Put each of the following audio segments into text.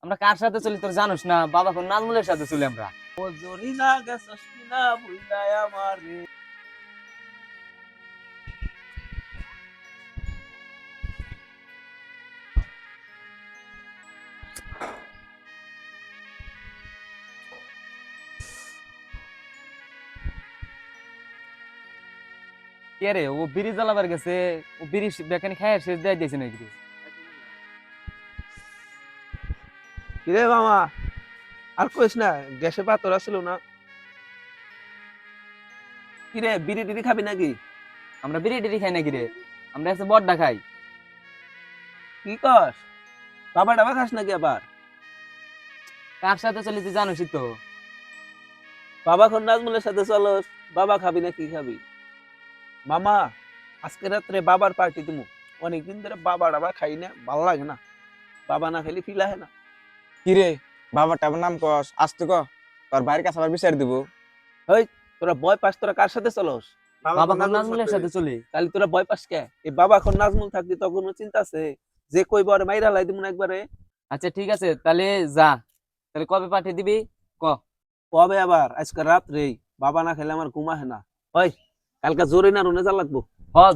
আমরা কার সাথে চলি তোর জানোস না? বাবা কোন নাজমুলের সাথে চলি আমরা। ও জরিনা গেছস কিনা ভুইলাই আমারে। কে রে, ও বিড়ি জ্বালাবার গেছে। ও বিড়ি বেকানি খায় শেষ দিয়ে দিয়েছে নাকি? কিরে মামা, আর কইস না, গ্যাসে পাথর আসলো না। কিরে বিড়ি টিড়ি খাবি নাকি? আমরা বিড়ি টিড়ি খাই নাকি রে? আমরা এসে বড্ডা খাই। কি কস? বাবা ডাবা খাস নাকি আবার? কার সাথে চলি তুই জানোসই তো। বাবা খন নাজমুলের সাথে চলস, বাবা খাবি না কি খাবি? মামা, আজকে রাত্রে বাবার পার্টি দিমু। অনেকদিন ধরে বাবা ডাবা খাই না, ভাল লাগে না। বাবা না খাইলে ফিল আহে না। কিরে বাবার টাবার নাম কস আসতে ক তোর বাইরের কাছে আবার বিচার দিব। হেই, তোরা ভয় পাস? তোরা কার সাথে চলস? বাবা কোন নাজমুলের সাথে চলি। তাহলে তোরা ভয় পাস কে? এই বাবা খন নাজমুল থাকবি তখন চিন্তা আছে যে কইব আর মাইরা লাই দিমু না একবারে। আচ্ছা ঠিক আছে, তাহলে যা। তাহলে কবে পাঠিয়ে দিবি ক? কবে আবার? আজকে রাত্রে। বাবা না খেলে আমার ঘুম আহে না। ওই, কালকে জোরে না রুনে যা লাগবো।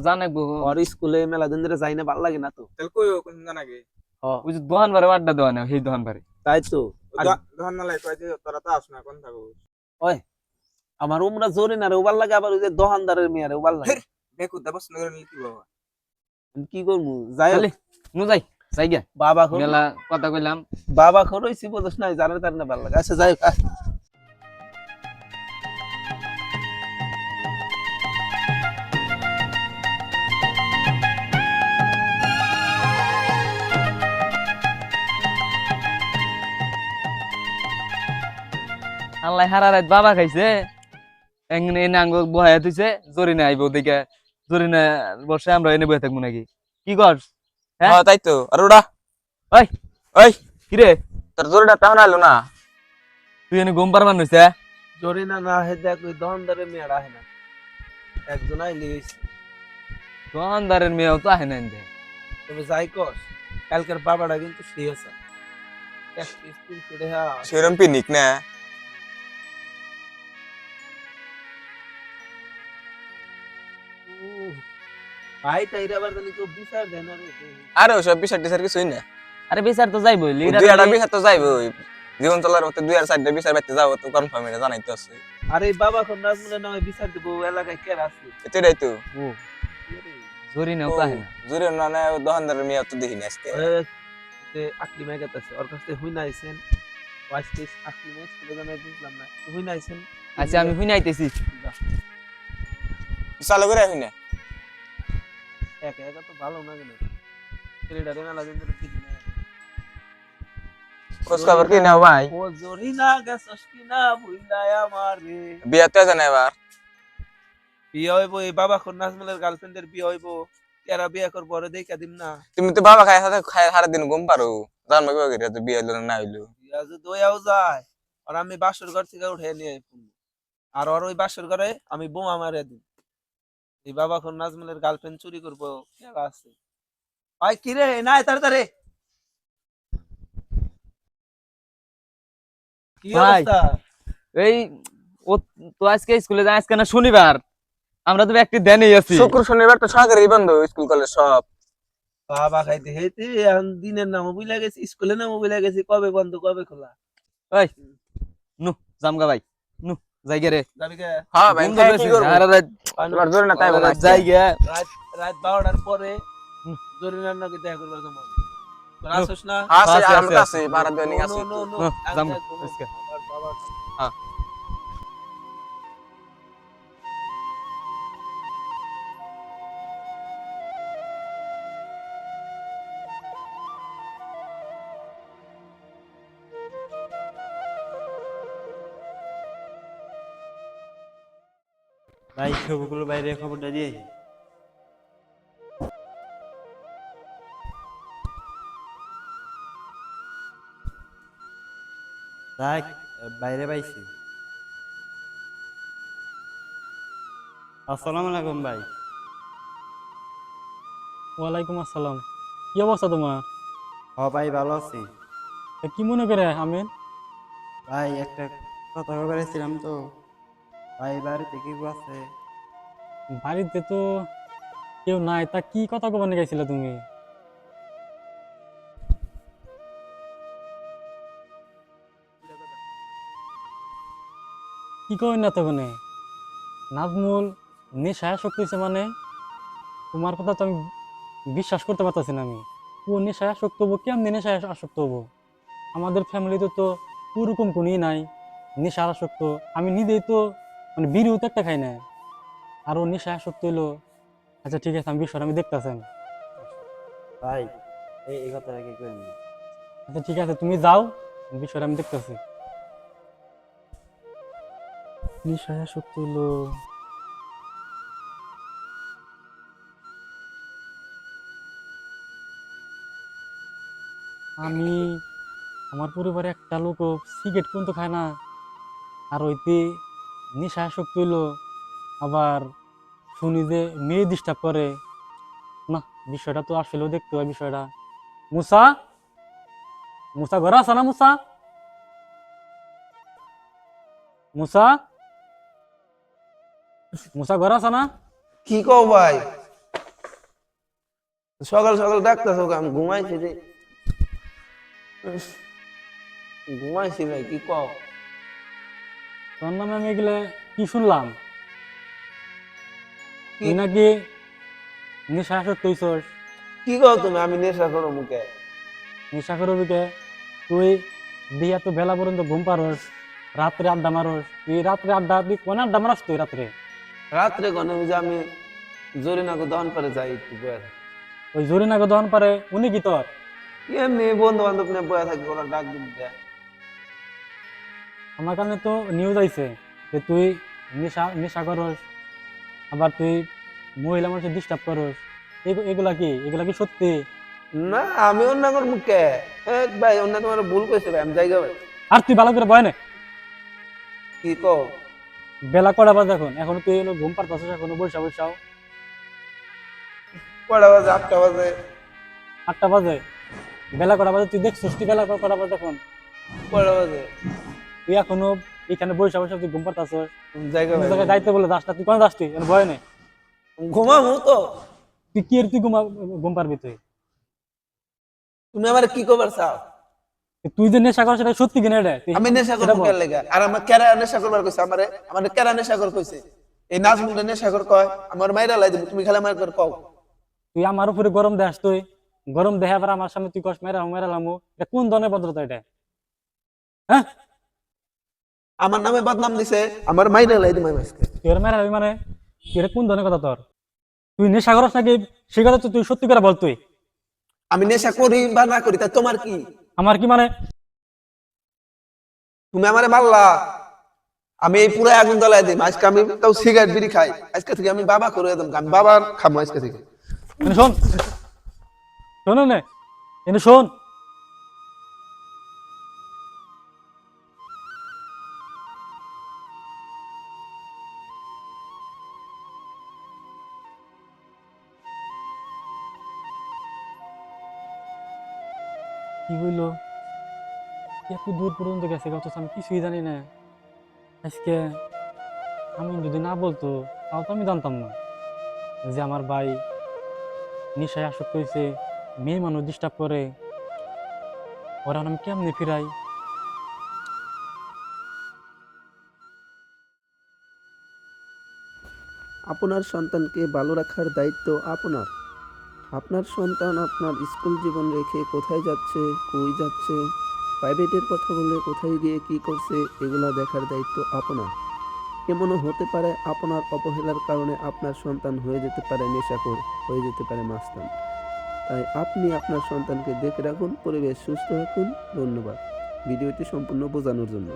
জানাবো। আর স্কুলে মেলা দিন ধরে যাই না, ভাল লাগে না তো। তাহলে কই কোন জানা গে ওই যে দোকান ভারে আড্ডা দেওয়া না, সেই দোকান ভারে। তাই তো। আর ধর না লাই কই যে তোরা তো আস না কোন থাকো। ওই, আমার উমরা জোরে না রে ভাল লাগে, আবার ওই যে দোকানদারের মেয়ে রে ভাল লাগে। দেখো দেবস নগর নিলি কি বাবা। আমি কি করবো? যাই হোক, তাহলে নু যাই যাই গিয়া। বাবা খন মেলা কথা কইলাম। বাবা খন হইছি বুঝছ নাই, জানে তার না ভাল লাগে। আচ্ছা যাই হোক, আয়। আল্লাহ হারা রাত বাবা খাইছে। এনে এনে আঙ্গ বহায়া থইছে। জরিনা আইবো দেখে। জরিনা বসে আমরা এনে বসে থাকবো নাকি? কি কর? হ্যাঁ হ্যাঁ তাই তো। আর ওটা ওই ওই কিরে, তোর জোরটা তাহলে আইলো না। তুই এনে ঘুম পারবার নইছে? জোরে না না হে দেখ, ওই দোকানদারের মেয়ে আহে না। একজন আইলি হইছে। দোকানদারের মেয়েও তো আহে না এনতে। তবে যাই কস, কালকের বাবাটা কিন্তু সেই আছে। এক পিস তিন করে হ্যাঁ। সেরম পিনিক না। ভাই তাইরা আবার জানি কেউ বিচার দেয় না রে। আরে ওসব বিচার টিচার কিছুই না। আরে বিচার তো যাইবই। লিডার দুই একটা বিচার তো যাইবই। জীবন চলার মধ্যে দুই আর চারটা বিচার বাইতে যাবো তো কনফার্ম এটা জানাই তো আছে। আরে বাবা খন নাজমুলের নামে বিচার দিব, এলাকায় কে আছে? এটাই তো। ও জরিনাও তো আহে না। জোরে না না দোকানদারের মেয়ে তো দেখিনি আজকে। যে আকলি মেগাত আছে, ওর কাছে হুই না আইছেন। ওয়াইস আকলি মেস করে জানা বুঝলাম না, হুই না আইছেন। আচ্ছা আমি হুইনা আইতেছি। চালু করে আহি না। একা একা তো ভালো না কেন? ছেলেটারে মেলা দিন ধরে ঠিক না। খোঁজ খবর কি নাও ভাই? ও জরিনা গেছস কিনা ভুইলাই আমারে। বিয়া তো জানে এবার। বিয়ে হইব, এই বাবা খন নাজমুলের গার্লফ্রেন্ডের বিয়ে হইব। এরা বিয়ে করবো, ওরে দেখা দিম না। তুমি তো বাবা খায় সাথে খায় সারা দিন ঘুম পারো। জন্ম কি করে তো বিয়ে হইলো না হইলো। বিয়া যদি হইয়াও যায়, আর আমি বাসর ঘর থেকে উঠে নিয়ে আইবো। আর ওর ওই বাসর ঘরে আমি বোমা মারিয়া দিই। এই বাবা খন নাজমুলের গার্লফ্রেন্ড চুরি করবো, খেলা আছে। ভাই কিরে, নাই তাড়াতাড়ি। কি ভাই অবস্থা? এই ও তো আজকে স্কুলে যায়, আজকে না শনিবার। আমরা তো একটি দেনেই আছি। শুক্র শনিবার তো সরকারি বন্ধ স্কুল কলেজ সব। বাবা খাইতে খাইতে এখন দিনের নামও বুঝলা গেছি, স্কুলের নামও বুঝলা গেছি, কবে বন্ধ কবে খোলা। ওই নু জামগা ভাই, নু যাই গে রে। যাবি কে? হ্যাঁ ভাই ঘুম তো খায় কি বেশি। করব? আরে রাত তোমার জোরে না তাই বলা আজকে। যাই গে। রাত রাত 12টার পরে জরিনার নাকি দেখা করবার জন্য তোরা আসছ না? হ্যাঁ সে আছে, আমরা তো আছে, আছে ভাড়া নো দেওয়া নো আছে নো তো। নো, নো, আমি যাম দেখবো না। আজকে। আবার বাবা হ্যাঁ ভাই সবগুলো বাইরে খবরটা দিয়ে দেখ বাইরে পাইছি। আসসালামু আলাইকুম ভাই। ওয়ালাইকুম আসসালাম। কি অবস্থা তোমার? হ ভাই ভালো আছি। তা কি মনে করে আমিন? ভাই একটা কথা বেড়াইছিলাম তো, ভাই বাড়িতে কি আছে? বাড়িতে তো কেউ নাই, তা কি কথা কবার গেছিলে তুমি? কি কই না তখন নাজমুল নেশায় আসক্ত হয়েছে মানে? তোমার কথা তো আমি বিশ্বাস করতে পারতেছি না। আমি ও নেশায় আসক্ত হবো কেমনি? নেশায় আসক্ত হবো? আমাদের ফ্যামিলিতে তো ওরকম কোনই নাই নেশার আসক্ত। আমি নিজেই তো মানে বিড়িও তো একটা খাই না, আর ও নেশায় আসক্ত হইলো। আচ্ছা ঠিক আছে, আমি বিষয়টা আমি দেখতেছি। ভাই এই কথাটা কি করেন না? আচ্ছা ঠিক আছে, তুমি যাও, বিষয়টা আমি দেখতেছি। নেশায় আসক্ত হইলো। আমি আমার পরিবারে একটা লোক সিগারেট পর্যন্ত খায় না, আর ওইতে নেশায় আসক্ত হইলো। আবার শুনি যে মেয়ে ডিস্টার্ব করে। না, বিষয়টা তো আসলেও দেখতে হয় বিষয়টা। মুসা, মুসা ঘরে আসা না? মুসা, মুসা, মুসা ঘরে আসা না? কি কও ভাই? সকাল সকাল ডাকতেছো, আমি ঘুমাইছি রে। উফ, ঘুমাইছি ভাই, কি কও? তোর নামে আমি এগুলো কি শুনলাম? কি তুই নাকি নেশায় আসক্ত হইছস। কি কও তুমি? আমি নেশা করো মুখে? নেশা করবি কে? তুই বিয়া তো বেলা পর্যন্ত ঘুম পারস, রাত্রে আড্ডা মারস। তুই রাত্রে আড্ডা, তুই কোন আড্ডা মারাস তুই রাত্রে? রাত্রে কোনে যে আমি জরিনাকে দহন করে যাই একটু বয়ে থাকি। ওই জরিনাকে দহন পারে উনি কি তোর? এমনি বন্ধু বান্ধব নিয়ে বয়ে থাকি, ওরা ডাক দিন দেয়। আমার কারণে তো নিউজ আইছে যে তুই নেশা নেশা করস, আবার তুই মহিলা মানুষের ডিস্টার্ব করস। এগুলা কি, এগুলা কি সত্যি? না, আমি অন্য করে মুখে ভাই, অন্য তোমার ভুল কইছে ভাই, আমি জায়গা ভাই। আর তুই ভালো করে বয় না। কি কও? বেলা কটা বাজে এখন? এখনো তুই হলো ঘুম পারতাছিস? এখনো বৈশা বৈশাও কয়টা বাজে? 8টা বাজে। 8টা বাজে? বেলা কটা বাজে তুই দেখছিস? তুই বেলা কটা বাজে এখন? কয়টা বাজে? তুই এখনো এখানে বৈশা বৈশা তুই ঘুম পারতাছিস? জায়গা কোনো ভাই, জায়গায় দায়িত্ব বলে যাস না? তুই কোন যাস? তুই এখানে ভয় নেই? ঘুমামু তো। তুই কি এর তুই ঘুম পারবি তুই? তুমি আমার কি খবর চাও? তুই যে নেশা করছিস সেটা সত্যি কিনা এটা তুই আমি নেশা সেটা করবো বল। কেন লেগা? আর আমার কেরা নেশা করবার কইছে? আমারে আমারে কেরা নেশা কর কইছে? এই নাজমুল নেশা কর কয়, আমার মাইরা লাই দিবি, তুমি খালি আমার করে কও। তুই আমার উপরে গরম দেখাস, তুই গরম দেখে আবার আমার সামনে তুই কস মেরা মেরা লামু। এটা কোন ধরনের ভদ্রতা এটা? হ্যাঁ, আমার নামে বদনাম দিছে, আমার মাইরা লাই দিবি আজকে। তুই এর মেরা মানে তুই এটা কোন ধরনের কথা তোর? তুই নেশা করস নাকি সে কথা তো তুই সত্যি করে বল তুই। আমি নেশা করি বা না করি তা তোমার কি? আমার কি মানে? তুমি আমারে মারলা, আমি এই পুরো আগুন জ্বালাই দিই। আজকে আমি তাও সিগারেট বিড়ি খাই, আজকে থেকে আমি বাবা করে দেব, আমি বাবা খাবো আজকে থেকে। এনে শোন, শোন নে, এনে শোন। কি হইলো? এত দূর পর্যন্ত গেছে, অথচ আমি কিছুই জানি না। আজকে আমি যদি না বলতো তাও তো আমি জানতাম না যে আমার ভাই নেশায় আসক্ত হয়েছে, মেয়ে মানুষ ডিস্টার্ব করে। ওরা আমি কেমনে ফিরাই? আপনার সন্তানকে ভালো রাখার দায়িত্ব আপনার। আপনার সন্তান আপনার স্কুল জীবন রেখে কোথায় যাচ্ছে, কই যাচ্ছে, প্রাইভেটের কথা বলে কোথায় গিয়ে কি করছে, এগুলা দেখার দায়িত্ব আপনার। এমনও হতে পারে আপনার অবহেলার কারণে আপনার সন্তান হয়ে যেতে পারে নেশাখোর, হয়ে যেতে পারে মাস্তান। তাই আপনি আপনার সন্তানকে দেখে রাখুন, পরিবেশ সুস্থ রাখুন। ধন্যবাদ ভিডিওটি সম্পূর্ণ বোঝানোর জন্য।